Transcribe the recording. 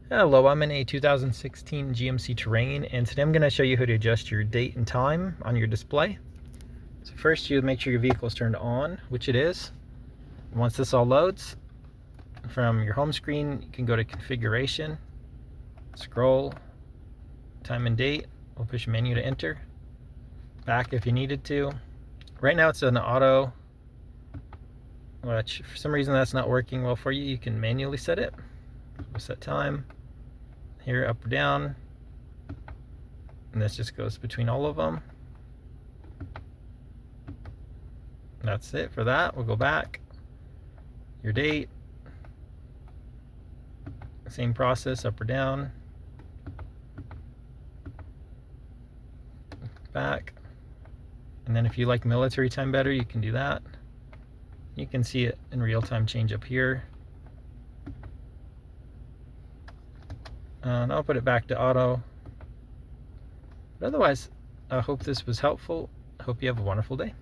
Hello, I'm in a 2016 GMC Terrain, and today I'm going to show you how to adjust your date and time on your display. So first, you make sure your vehicle is turned on, which it is. Once this all loads, from your home screen, you can go to Configuration, scroll, time and date. We'll push menu to enter. Back if you needed to. Right now it's an auto, which for some reason that's not working well for you. You can manually set it. We'll set time. Here, up or down, and this just goes between all of them. That's it for that. We'll go back. Your date, same process, up or down, back. And then if you like military time better, you can do that. You can see it in real time change up here. And I'll put it back to auto. But otherwise, I hope this was helpful. I hope you have a wonderful day.